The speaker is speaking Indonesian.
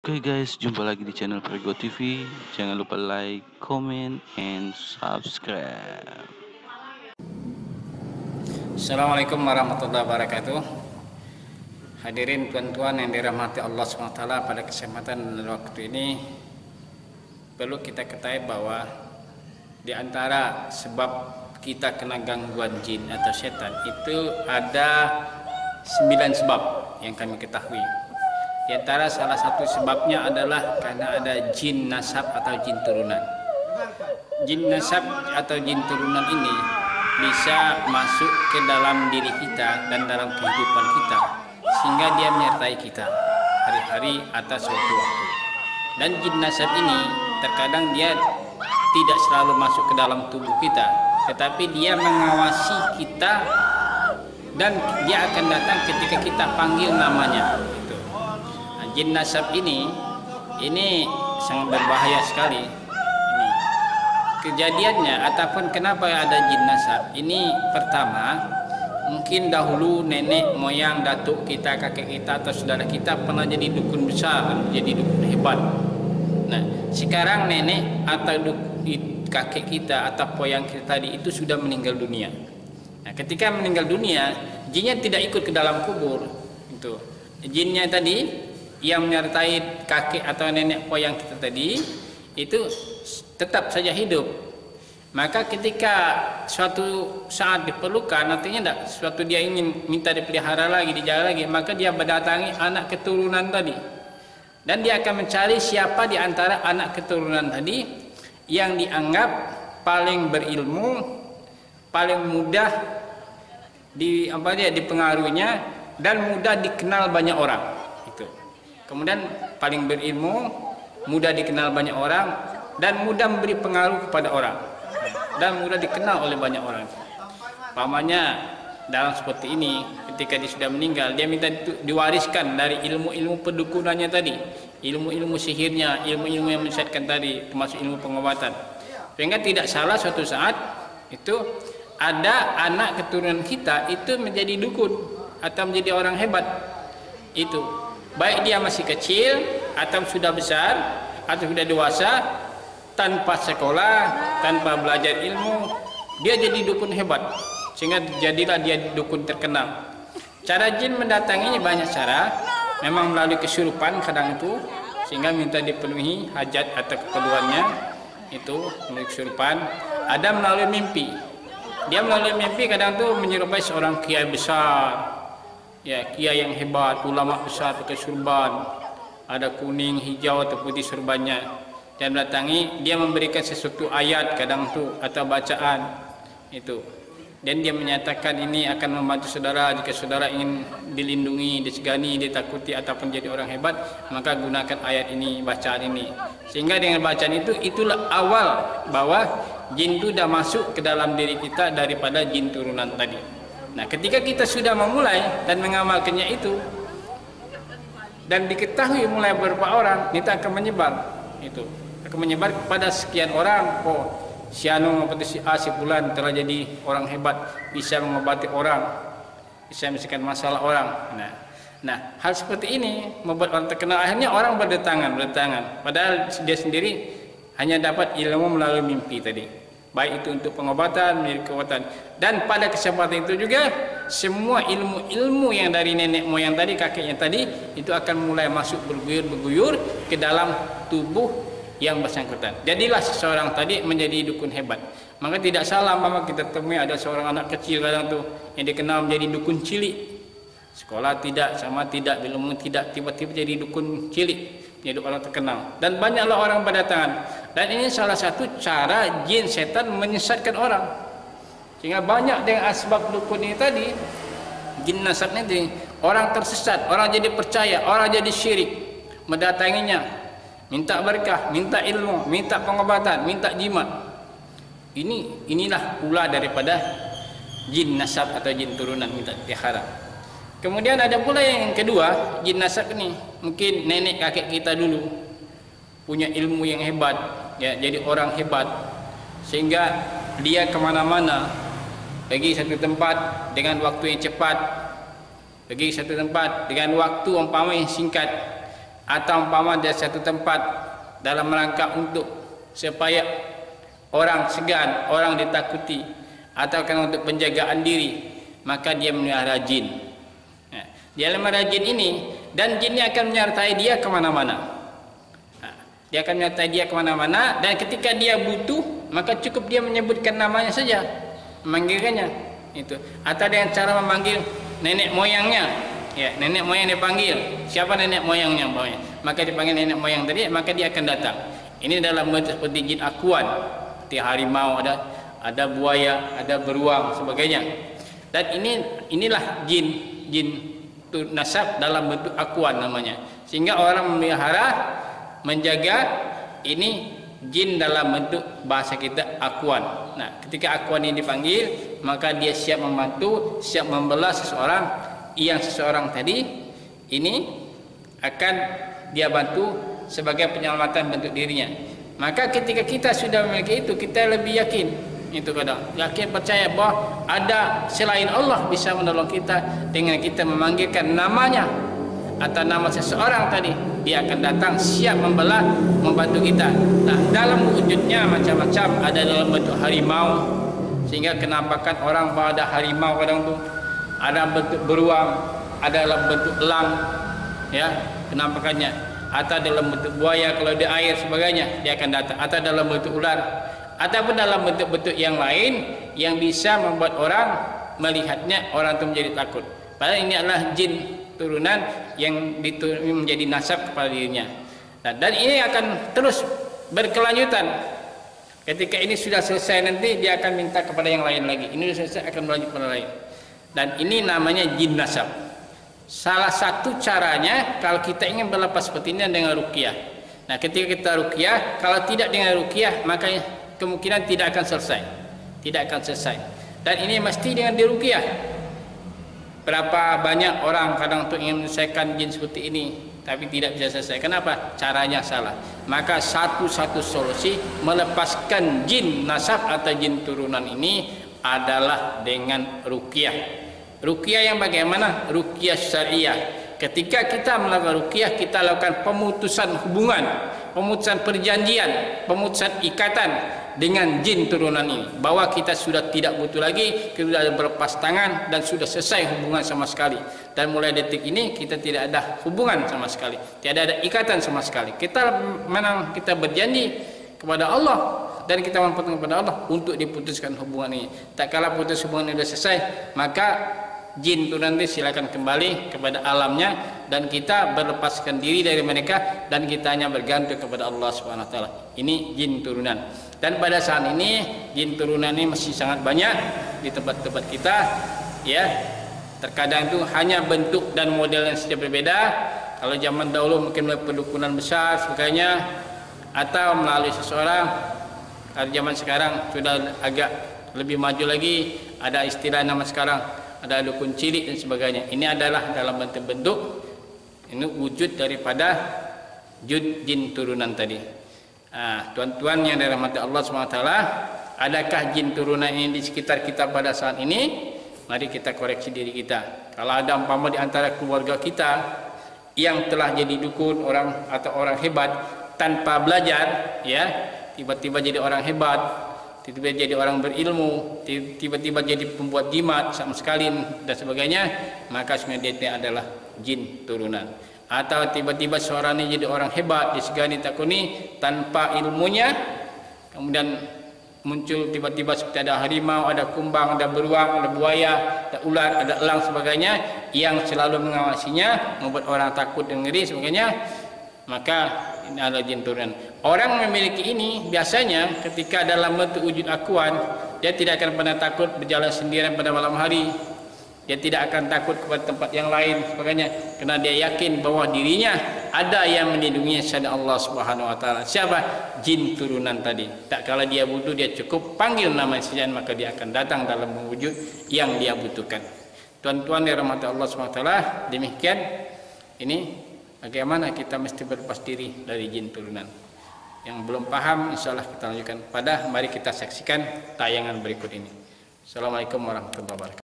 Oke guys, jumpa lagi di channel Prego TV. Jangan lupa like, comment, and subscribe. Assalamualaikum warahmatullahi wabarakatuh. Hadirin tuan-tuan yang dirahmati Allah SWT, pada kesempatan dan waktu ini perlu kita ketahui bahwa di antara sebab kita kena gangguan jin atau setan itu ada 9 sebab yang kami ketahui. Di antara salah satu sebabnya adalah karena ada jin nasab atau jin turunan. Jin nasab atau jin turunan ini bisa masuk ke dalam diri kita dan dalam kehidupan kita, sehingga dia menyertai kita hari-hari atas suatu waktu. Dan jin nasab ini terkadang dia tidak selalu masuk ke dalam tubuh kita, tetapi dia mengawasi kita dan dia akan datang ketika kita panggil namanya. Gitu. Nah, jin nasab ini sangat berbahaya sekali. Kejadiannya ataupun kenapa ada jin nasab ini, pertama mungkin dahulu nenek moyang datuk kita, kakek kita atau saudara kita pernah jadi dukun besar, jadi dukun hebat. Nah sekarang nenek atau kakek kita atau moyang kita tadi itu sudah meninggal dunia. Nah ketika meninggal dunia, jinnya tidak ikut ke dalam kubur. Itu jinnya tadi yang menyertai kakek atau nenek moyang kita tadi itu tetap saja hidup. Maka ketika suatu saat diperlukan, artinya tidak suatu dia ingin minta dipelihara lagi, dijaga lagi, maka dia mendatangi anak keturunan tadi, dan dia akan mencari siapa di antara anak keturunan tadi yang dianggap paling berilmu, paling mudah dipengaruhinya dan mudah dikenal banyak orang. Itu. Kemudian paling berilmu, mudah dikenal banyak orang, dan mudah memberi pengaruh kepada orang, dan mudah dikenal oleh banyak orang. Pamannya dalam seperti ini, ketika dia sudah meninggal, dia minta diwariskan dari ilmu-ilmu pedukunannya tadi, ilmu-ilmu sihirnya, ilmu-ilmu yang menyesatkan tadi, termasuk ilmu pengobatan. Sehingga tidak salah suatu saat itu ada anak keturunan kita itu menjadi dukun atau menjadi orang hebat. Itu baik dia masih kecil atau sudah besar atau sudah dewasa, tanpa sekolah, tanpa belajar ilmu, dia jadi dukun hebat, sehingga jadilah dia dukun terkenal. Cara jin mendatanginya banyak cara, memang melalui kesurupan kadang itu, sehingga minta dipenuhi hajat atau keperluannya itu melalui kesurupan. Ada melalui mimpi, dia melalui mimpi kadang tuh menyerupai seorang kiai besar, ya kiai yang hebat, ulama besar pakai surban, ada kuning, hijau atau putih surbannya. Dan datangi, dia memberikan sesuatu ayat kadang tu atau bacaan itu, dan dia menyatakan ini akan membantu saudara jika saudara ingin dilindungi, disegani, ditakuti ataupun jadi orang hebat, maka gunakan ayat ini, bacaan ini. Sehingga dengan bacaan itu, itulah awal bahwa jin itu sudah masuk ke dalam diri kita daripada jin turunan tadi. Nah ketika kita sudah memulai dan mengamalkannya itu dan diketahui mulai beberapa orang, kita akan menyebar. Itu akan menyebar kepada sekian orang. Oh, si anu atau si A, si Fulan telah jadi orang hebat, bisa mengobati orang, bisa menyelesaikan masalah orang. Nah, hal seperti ini membuat orang terkenal. Akhirnya orang berdatangan. Padahal dia sendiri hanya dapat ilmu melalui mimpi tadi. Baik itu untuk pengobatan, menjadi kekuatan. Dan pada kesempatan itu juga semua ilmu-ilmu yang dari nenek moyang tadi, kakeknya tadi, itu akan mulai masuk berguyur ke dalam tubuh yang bersangkutan. Jadilah seseorang tadi menjadi dukun hebat. Maka tidak salah mama kita temui ada seorang anak kecil kadang tuh yang dikenal menjadi dukun cilik. Sekolah tidak, sama tidak, ilmu tidak, tiba-tiba jadi dukun cilik, jadi orang terkenal. Dan banyaklah orang berdatangan. Dan ini salah satu cara jin setan menyesatkan orang. Sehingga banyak dengan asbab dukun ini tadi, jin nasab ini, orang tersesat, orang jadi percaya, orang jadi syirik, mendatanginya, minta berkah, minta ilmu, minta pengobatan, minta jimat. Inilah pula daripada jin nasab atau jin turunan minta pelihara. Kemudian ada pula yang kedua, jin nasab ini mungkin nenek kakek kita dulu punya ilmu yang hebat, ya, jadi orang hebat, sehingga dia kemana-mana, pergi satu tempat dengan waktu yang cepat, pergi satu tempat dengan waktu umpama yang singkat, atau umpama dia satu tempat dalam rangka untuk supaya orang segan, orang ditakuti, atau kan untuk penjagaan diri, maka dia melihara jin. Dia melihara jin ini, dan jinnya akan menyertai dia kemana-mana. Dia akan menyertai dia kemana-mana, dan ketika dia butuh, maka cukup dia menyebutkan namanya saja, memanggilkannya. Itu. Atau dengan cara memanggil nenek moyangnya, ya, nenek moyang dipanggil. Siapa nenek moyangnya? Maka dipanggil nenek moyang tadi, maka dia akan datang. Ini dalam bentuk seperti jin akuan, seperti harimau, ada buaya, ada beruang, sebagainya. Dan inilah jin nasab dalam bentuk akuan namanya. Sehingga orang memelihara, menjaga ini jin dalam bentuk bahasa kita akuan. Nah, ketika akuan ini dipanggil, maka dia siap membantu, siap membela seseorang yang seseorang tadi ini akan dia bantu sebagai penyelamatan bentuk dirinya. Maka ketika kita sudah memiliki itu, kita lebih yakin. Itu kadang yakin, percaya bahwa ada selain Allah bisa menolong kita dengan kita memanggilkan namanya atau nama seseorang tadi, dia akan datang siap membela, membantu kita. Nah, dalam wujudnya macam-macam, ada dalam bentuk harimau, sehingga kenampakan orang bahwa ada harimau kadang tu, ada bentuk beruang, ada dalam bentuk elang, ya kenampakannya, atau dalam bentuk buaya kalau di air sebagainya dia akan datang, atau dalam bentuk ular, ataupun dalam bentuk-bentuk yang lain yang bisa membuat orang melihatnya, orang itu menjadi takut. Padahal ini adalah jin turunan yang menjadi nasab kepada dirinya. Nah, dan ini akan terus berkelanjutan. Ketika ini sudah selesai nanti dia akan minta kepada yang lain lagi. Ini sudah selesai akan berlanjut kepada lain. Dan ini namanya jin nasab. Salah satu caranya kalau kita ingin berlepas seperti ini dengan ruqyah. Nah, ketika kita ruqyah, kalau tidak dengan ruqyah maka kemungkinan tidak akan selesai. Tidak akan selesai. Dan ini mesti dengan diruqyah. Berapa banyak orang kadang tuh ingin menyelesaikan jin seperti ini, tapi tidak bisa selesai. Kenapa? Caranya salah. Maka satu-satu solusi melepaskan jin nasab atau jin turunan ini adalah dengan ruqyah. Ruqyah yang bagaimana? Ruqyah syariah. Ketika kita melakukan ruqyah, kita lakukan pemutusan hubungan, pemutusan perjanjian, pemutusan ikatan dengan jin turunan ini, bahwa kita sudah tidak butuh lagi, kita sudah berlepas tangan dan sudah selesai hubungan sama sekali. Dan mulai detik ini kita tidak ada hubungan sama sekali, tidak ada ikatan sama sekali. Kita berjanji kepada Allah dan kita memohon kepada Allah untuk diputuskan hubungan ini. Tak kala putus hubungan ini sudah selesai, maka jin turunan itu silakan kembali kepada alamnya dan kita berlepaskan diri dari mereka dan kita hanya bergantung kepada Allah Subhanahu wa taala. Ini jin turunan. Dan pada saat ini jin turunan ini masih sangat banyak di tempat-tempat kita, ya. Terkadang itu hanya bentuk dan model yang saja berbeda. Kalau zaman dahulu mungkin melalui perdukunan besar sebagainya, atau melalui seseorang. Kalau zaman sekarang sudah agak lebih maju lagi, ada istilah nama sekarang, ada dukun cilik dan sebagainya. Ini adalah dalam bentuk-bentuk ini wujud daripada jin turunan tadi. Tuan-tuan yang dirahmati Allah SWT, adakah jin turunan ini di sekitar kita pada saat ini? Mari kita koreksi diri kita. Kalau ada umpama di antara keluarga kita yang telah jadi dukun orang atau orang hebat tanpa belajar, ya, tiba-tiba jadi orang hebat, tiba-tiba jadi orang berilmu, tiba-tiba jadi pembuat jimat sama sekali dan sebagainya, maka sebenarnya dia adalah jin turunan. Atau tiba-tiba seorang ini jadi orang hebat, disegani takuni tanpa ilmunya, kemudian muncul tiba-tiba seperti ada harimau, ada kumbang, ada beruang, ada buaya, ada ular, ada elang sebagainya yang selalu mengawasinya, membuat orang takut dan ngeri sebagainya, maka ini adalah jin turunan. Orang memiliki ini biasanya ketika dalam bentuk wujud akuan, dia tidak akan pernah takut berjalan sendirian pada malam hari. Dia tidak akan takut kepada tempat yang lain sebagainya, karena dia yakin bahwa dirinya ada yang melindunginya selain Allah Subhanahu wa taala. Siapa? Jin turunan tadi. Tak kala dia butuh, dia cukup panggil nama saja, maka dia akan datang dalam wujud yang dia butuhkan. Tuan-tuan yang dirahmati Allah Subhanahu wa taala, demikian ini bagaimana kita mesti berlepas diri dari jin turunan. Yang belum paham, insyaallah kita lanjutkan mari kita saksikan tayangan berikut ini. Assalamualaikum warahmatullahi wabarakatuh.